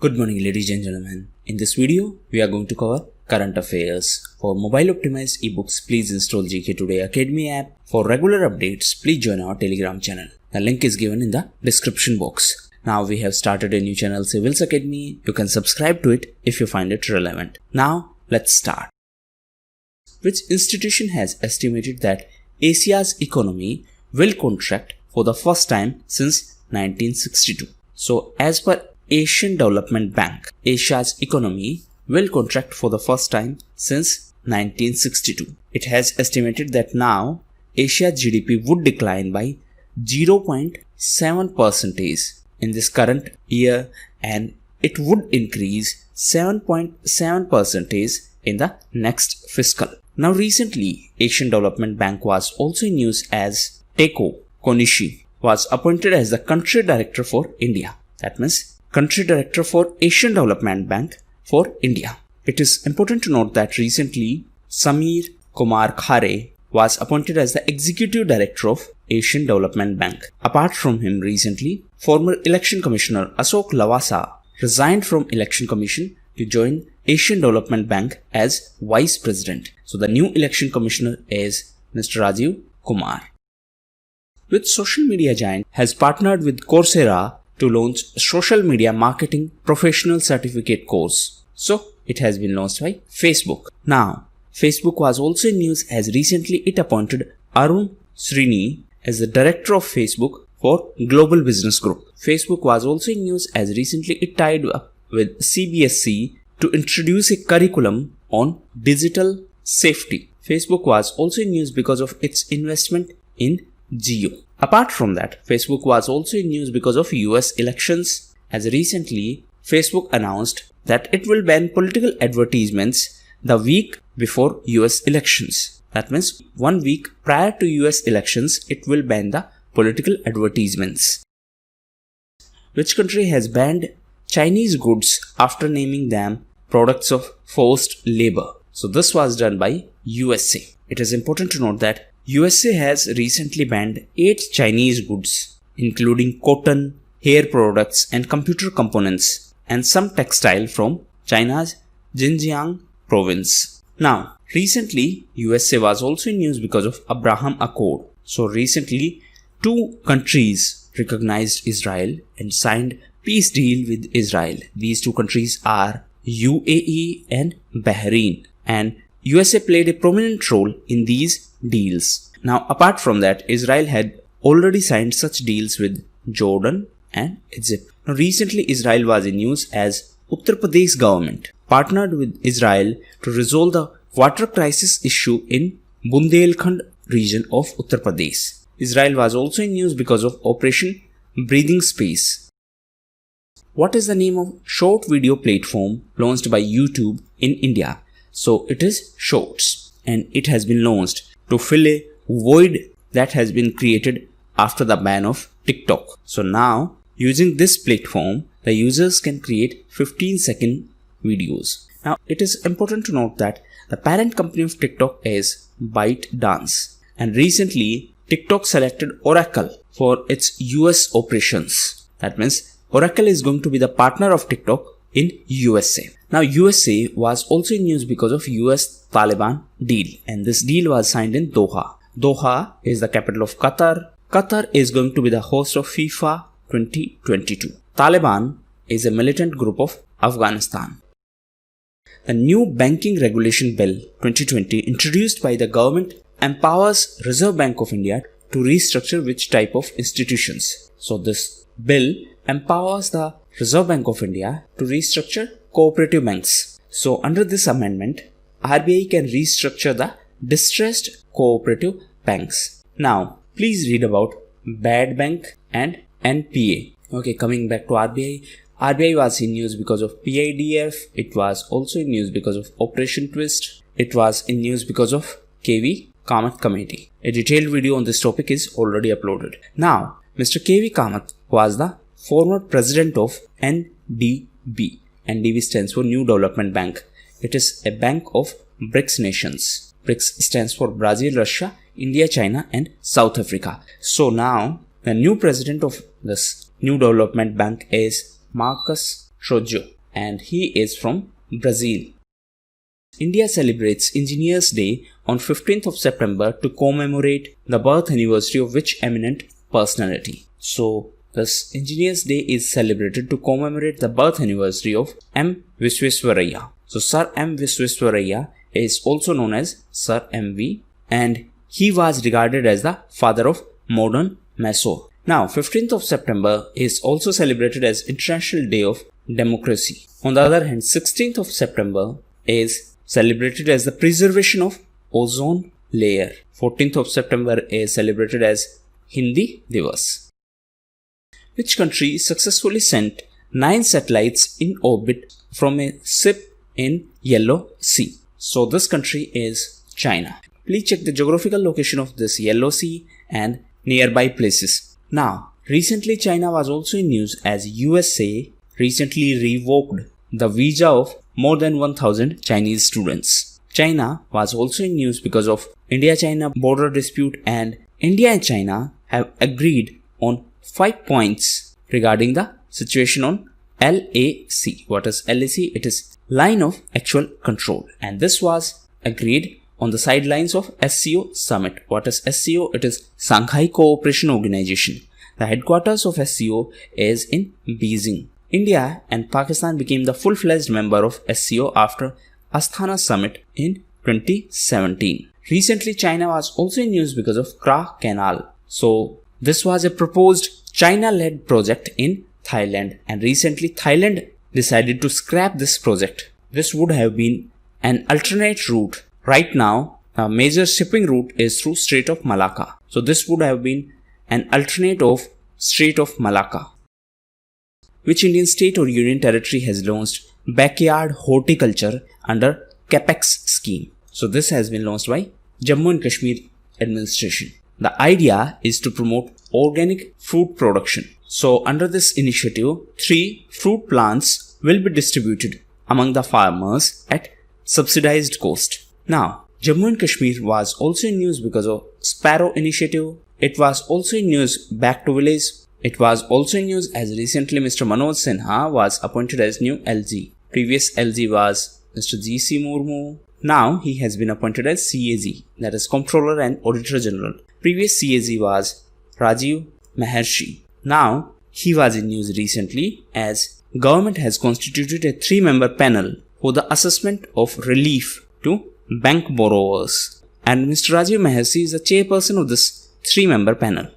Good morning ladies and gentlemen. In this video, we are going to cover current affairs. For mobile optimized ebooks, please install GK Today Academy app. For regular updates, please join our Telegram channel. The link is given in the description box. Now we have started a new channel, Civils Academy. You can subscribe to it if you find it relevant. Now, let's start. Which institution has estimated that Asia's economy will contract for the first time since 1962? So, as per Asian Development Bank, Asia's economy will contract for the first time since 1962. It has estimated that now Asia's GDP would decline by 0.7% in this current year, and it would increase 7.7% in the next fiscal. Now recently, Asian Development Bank was also in news as Takeo Konishi was appointed as the country director for India. That means country director for Asian Development Bank for India. It is important to note that recently Samir Kumar Khare was appointed as the executive director of Asian Development Bank. Apart from him, recently former election commissioner Ashok Lavasa resigned from election commission to join Asian Development Bank as vice president. So the new election commissioner is Mr. Rajiv Kumar. Which social media giant has partnered with Coursera to launch social media marketing professional certificate course? So it has been launched by Facebook. Now, Facebook was also in news as recently it appointed Arun Srini as the director of Facebook for Global Business Group. Facebook was also in news as recently it tied up with CBSE to introduce a curriculum on digital safety. Facebook was also in news because of its investment in Jio. Apart from that, Facebook was also in news because of US elections, as recently Facebook announced that it will ban political advertisements the week before US elections. That means 1 week prior to US elections, it will ban the political advertisements. Which country has banned Chinese goods after naming them products of forced labor? So this was done by USA. It is important to note that USA has recently banned 8 Chinese goods, including cotton, hair products and computer components, and some textile from China's Xinjiang province. Now, recently USA was also in news because of Abraham Accord. So recently, 2 countries recognized Israel and signed peace deal with Israel. These 2 countries are UAE and Bahrain, and USA played a prominent role in these deals. Now, apart from that, Israel had already signed such deals with Jordan and Egypt. Now, recently Israel was in news as Uttar Pradesh government partnered with Israel to resolve the water crisis issue in Bundelkhand region of Uttar Pradesh. Israel was also in news because of Operation Breathing Space. What is the name of short video platform launched by YouTube in India? So it is Shorts, and it has been launched to fill a void that has been created after the ban of TikTok. So now, using this platform, the users can create 15-second videos. Now, it is important to note that the parent company of TikTok is ByteDance, and recently TikTok selected Oracle for its US operations. That means Oracle is going to be the partner of TikTok in USA. Now, USA was also in news because of US-Taliban deal, and this deal was signed in Doha. Doha is the capital of Qatar. Qatar is going to be the host of FIFA 2022. Taliban is a militant group of Afghanistan. The new Banking Regulation Bill 2020 introduced by the government empowers Reserve Bank of India to restructure which type of institutions. So this bill empowers the Reserve Bank of India to restructure cooperative banks. So under this amendment, RBI can restructure the distressed cooperative banks. Now, please read about Bad Bank and NPA. Okay, coming back to RBI. RBI was in news because of PIDF. It was also in news because of Operation Twist. It was in news because of KV Kamath Committee. A detailed video on this topic is already uploaded. Now, Mr. KV Kamath was the former president of NDB. NDB stands for New Development Bank. It is a bank of BRICS nations. BRICS stands for Brazil, Russia, India, China and South Africa. So now, the new president of this New Development Bank is Marcus Trojo. and he is from Brazil. India celebrates Engineers Day on 15th of September to commemorate the birth anniversary of which eminent personality? So, this Engineers Day is celebrated to commemorate the birth anniversary of M. Visvesvaraya. So, Sir M. Visvesvaraya is also known as Sir M.V. and he was regarded as the father of modern Mysore. Now, 15th of September is also celebrated as International Day of Democracy. On the other hand, 16th of September is celebrated as the preservation of ozone layer. 14th of September is celebrated as Hindi Divas. Which country successfully sent 9 satellites in orbit from a ship in Yellow Sea? So this country is China. Please check the geographical location of this Yellow Sea and nearby places. Now, recently China was also in news as USA recently revoked the visa of more than 1000 Chinese students. China was also in news because of India-China border dispute, and India and China have agreed on 5 points regarding the situation on LAC. What is LAC? It is Line of Actual Control, and this was agreed on the sidelines of SCO summit. What is SCO? It is Shanghai Cooperation Organization. The headquarters of SCO is in Beijing. India and Pakistan became the full-fledged member of SCO after Astana summit in 2017. Recently, China was also in news because of Kra Canal. So, this was a proposed China-led project in Thailand, and recently Thailand decided to scrap this project. This would have been an alternate route. Right now, the major shipping route is through Strait of Malacca. So, this would have been an alternate of Strait of Malacca. Which Indian state or union territory has launched backyard horticulture under CAPEX scheme? So this has been launched by Jammu and Kashmir administration. The idea is to promote organic fruit production. So under this initiative, 3 fruit plants will be distributed among the farmers at subsidized cost. Now, Jammu and Kashmir was also in news because of Sparrow initiative. It was also in news back to village. It was also in news as recently Mr. Manoj Sinha was appointed as new LG. Previous LG was Mr. G.C. Murmu. Now he has been appointed as CAG, that is Comptroller and Auditor General. Previous CAG was Rajiv Maharshi. Now he was in news recently as government has constituted a 3-member panel for the assessment of relief to bank borrowers. And Mr. Rajiv Maharshi is the chairperson of this 3-member panel.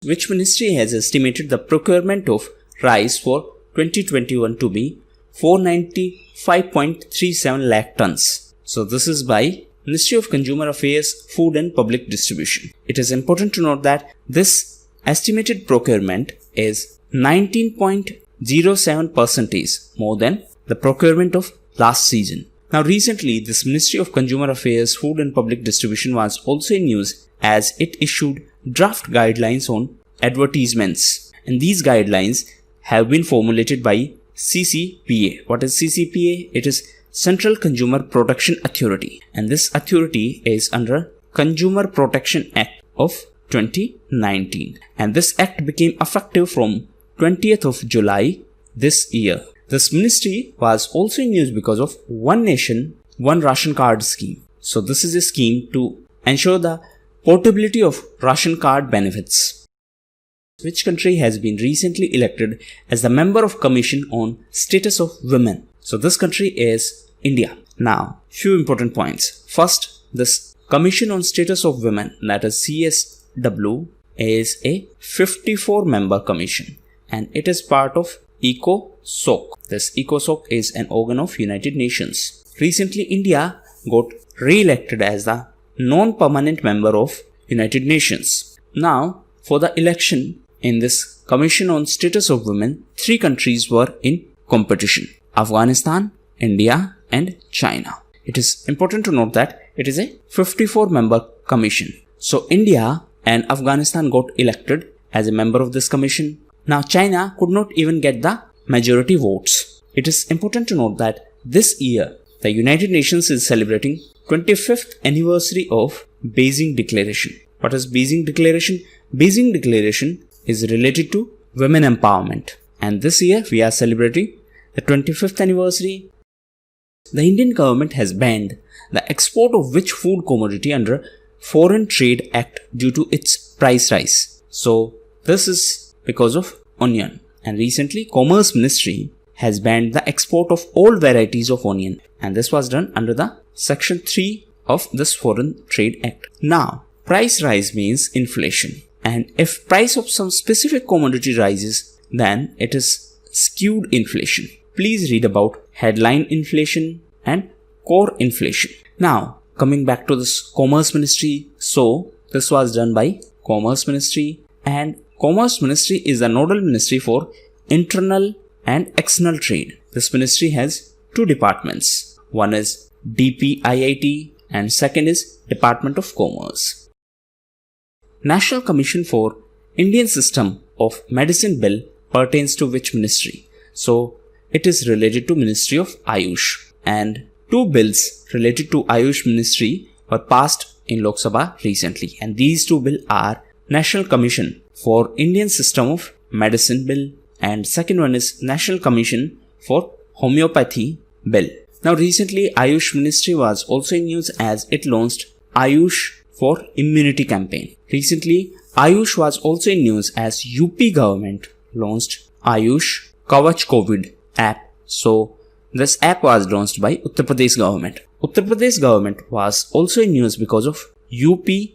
Which ministry has estimated the procurement of rice for 2021 to be 495.37 lakh tons. So this is by Ministry of Consumer Affairs, Food and Public Distribution. It is important to note that this estimated procurement is 19.07% more than the procurement of last season. Now recently, this Ministry of Consumer Affairs, Food and Public Distribution was also in news as it issued draft guidelines on advertisements, and these guidelines have been formulated by CCPA. What is CCPA? It is Central Consumer Protection Authority, and this authority is under Consumer Protection Act of 2019, and this act became effective from 20th of July this year. This ministry was also in news because of One Nation, One Ration Card scheme. So this is a scheme to ensure the portability of ration card benefits. Which country has been recently elected as the member of Commission on Status of Women? So this country is India. Now, few important points. First, this Commission on Status of Women, that is CSW, is a 54-member commission, and it is part of ECOSOC. This ECOSOC is an organ of United Nations. Recently, India got re-elected as the non-permanent member of United Nations. Now, for the election in this Commission on Status of Women, 3 countries were in competition: Afghanistan, India, and China. It is important to note that it is a 54-member commission. So, India and Afghanistan got elected as a member of this commission. Now, China could not even get the majority votes. It is important to note that this year, the United Nations is celebrating 25th anniversary of Beijing Declaration. What is Beijing Declaration? Beijing Declaration is related to women empowerment. And this year we are celebrating the 25th anniversary, the Indian government has banned the export of which food commodity under Foreign Trade Act due to its price rise. So this is because of onion. And recently, Commerce Ministry has banned the export of all varieties of onion, and this was done under the Section 3 of this Foreign Trade Act. Now, price rise means inflation, and if price of some specific commodity rises, then it is skewed inflation. Please read about headline inflation and core inflation. Now, coming back to this Commerce Ministry, so this was done by Commerce Ministry, and Commerce Ministry is the nodal ministry for internal and external trade. This ministry has two departments. One is DPIIT and second is Department of Commerce. National Commission for Indian System of Medicine Bill pertains to which ministry? So it is related to Ministry of Ayush, and two bills related to Ayush Ministry were passed in Lok Sabha recently, and these two bills are National Commission for Indian System of Medicine Bill and second one is National Commission for Homeopathy Bill. Now recently Ayush Ministry was also in news as it launched Ayush for Immunity campaign. Recently Ayush was also in news as UP government launched Ayush Kavach COVID app. So this app was launched by Uttar Pradesh government. Uttar Pradesh government was also in news because of UPSSF,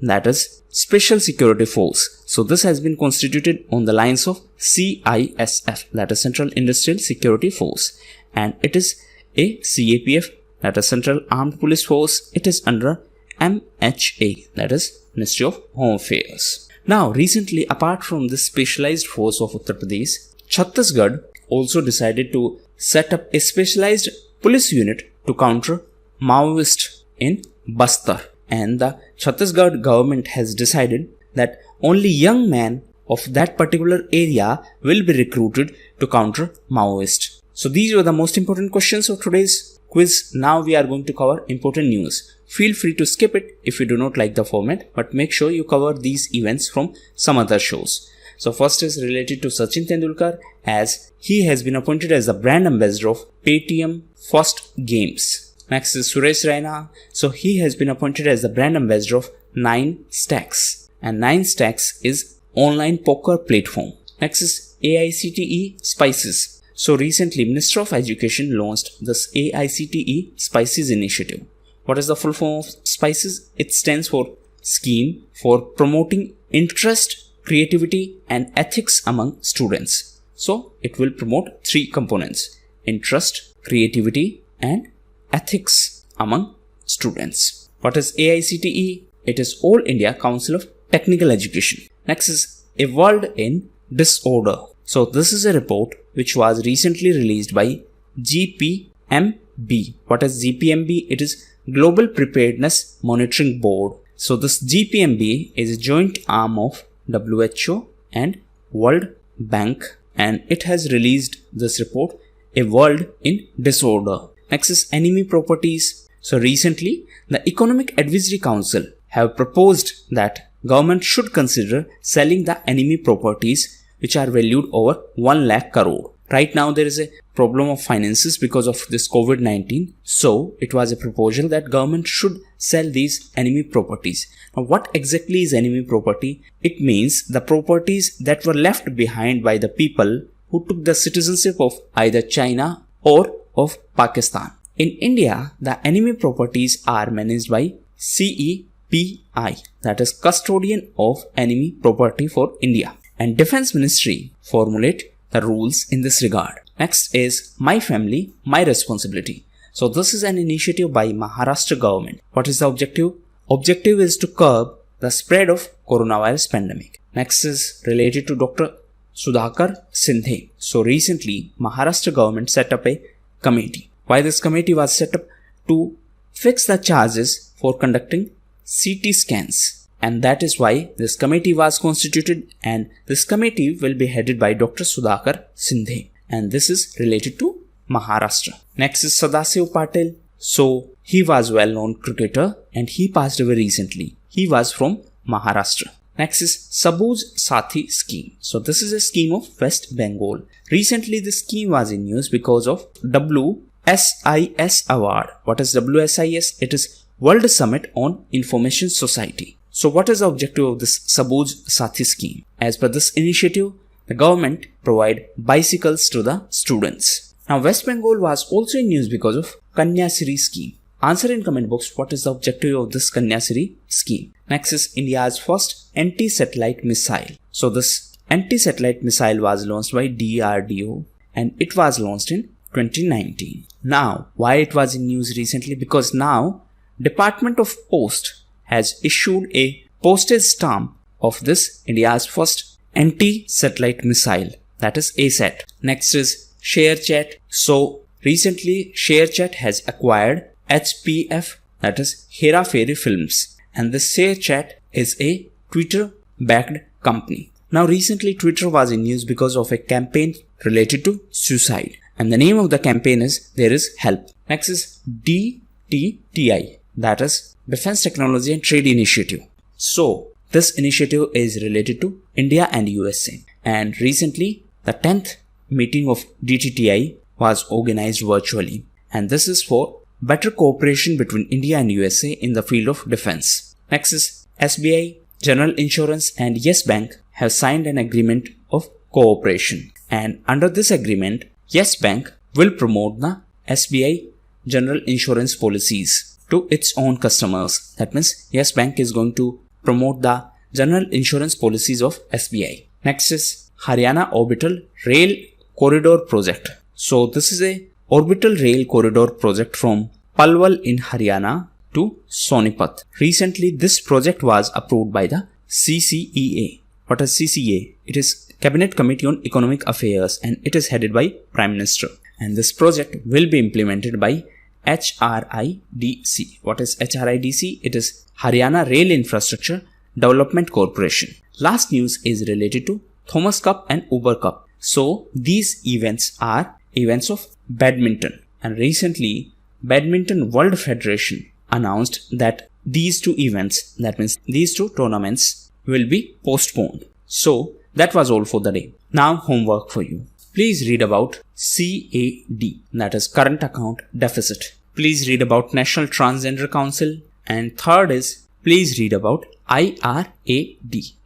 that is Special Security Force. So this has been constituted on the lines of CISF, that is Central Industrial Security Force, and it is a CAPF, that is Central Armed Police Force. It is under MHA, that is Ministry of Home Affairs. Now recently, apart from this specialized force of Uttar Pradesh, Chhattisgarh also decided to set up a specialized police unit to counter Maoists in Bastar, and the Chhattisgarh government has decided that only young men of that particular area will be recruited to counter Maoists. So these were the most important questions of today's quiz. Now we are going to cover important news. Feel free to skip it if you do not like the format, but make sure you cover these events from some other shows. So first is related to Sachin Tendulkar, as he has been appointed as the brand ambassador of Paytm First Games. Next is Suresh Raina. So he has been appointed as the brand ambassador of 9stacks, and 9stacks is online poker platform. Next is AICTE Spices. So recently Minister of Education launched this AICTE Spices initiative. What is the full form of Spices? It stands for Scheme for Promoting Interest, Creativity and Ethics among Students. So it will promote three components: interest, creativity and ethics among students. What is AICTE? It is All India Council of Technical Education. Next is A World in Disorder. So this is a report which was recently released by GPMB. What is GPMB? It is Global Preparedness Monitoring Board. So this GPMB is a joint arm of WHO and World Bank, and it has released this report, A World in Disorder. Next is enemy properties. So recently the Economic Advisory Council have proposed that government should consider selling the enemy properties which are valued over 1 lakh crore. Right now there is a problem of finances because of this COVID-19. So it was a proposal that government should sell these enemy properties. Now what exactly is enemy property? It means the properties that were left behind by the people who took the citizenship of either China or of Pakistan. In India, the enemy properties are managed by CEPI, that is Custodian of Enemy Property for India, and Defense Ministry formulate the rules in this regard. Next is My Family, My Responsibility. So this is an initiative by Maharashtra government. What is the objective? Objective is to curb the spread of coronavirus pandemic. Next is related to Dr. Sudhakar Sindhe. So recently Maharashtra government set up a committee. Why this committee was set up? To fix the charges for conducting CT scans, and that is why this committee was constituted, and this committee will be headed by Dr. Sudhakar Sindhe, and this is related to Maharashtra. Next is Sadasiv Patil. So he was well known cricketer and he passed away recently. He was from Maharashtra. Next is Sabuz Sathi scheme. So this is a scheme of West Bengal. Recently this scheme was in news because of WSIS award. What is WSIS? It is World Summit on Information Society. So what is the objective of this Sabuz Sathi scheme? As per this initiative, the government provide bicycles to the students. Now West Bengal was also in news because of Kanyasri scheme. Answer in comment box what is the objective of this Kanyasri scheme. Next is India's first anti-satellite missile. So this anti-satellite missile was launched by DRDO and it was launched in 2019. Now why it was in news recently? Because now Department of Post has issued a postage stamp of this India's first anti-satellite missile, that is ASAT. Next is ShareChat. So recently ShareChat has acquired HPF, that is Hera Fairy Films, and this ShareChat is a Twitter-backed company. Now recently Twitter was in news because of a campaign related to suicide, and the name of the campaign is There Is Help. Next is DTTI, that is Defense Technology and Trade Initiative. So this initiative is related to India and USA, and recently the 10th meeting of DTTI was organized virtually, and this is for better cooperation between India and USA in the field of defense. Next is SBI, General Insurance and Yes Bank have signed an agreement of cooperation, and under this agreement Yes Bank will promote the SBI General Insurance policies to its own customers. That means Yes Bank is going to promote the general insurance policies of SBI. Next is Haryana Orbital Rail Corridor Project. So this is a orbital rail corridor project from Palwal in Haryana to Sonipat. Recently this project was approved by the CCEA. What is CCEA? It is Cabinet Committee on Economic Affairs and it is headed by Prime Minister. And this project will be implemented by HRIDC. What is HRIDC? It is Haryana Rail Infrastructure Development Corporation. Last news is related to Thomas Cup and Uber Cup. So these events are events of badminton, and recently Badminton World Federation announced that these two events, that means these two tournaments, will be postponed. So that was all for the day. Now homework for you. Please read about CAD, that is Current Account Deficit. Please read about National Transgender Council, and third is please read about IRAD,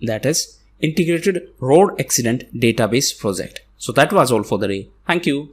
that is Integrated Road Accident Database Project. So that was all for the day. Thank you.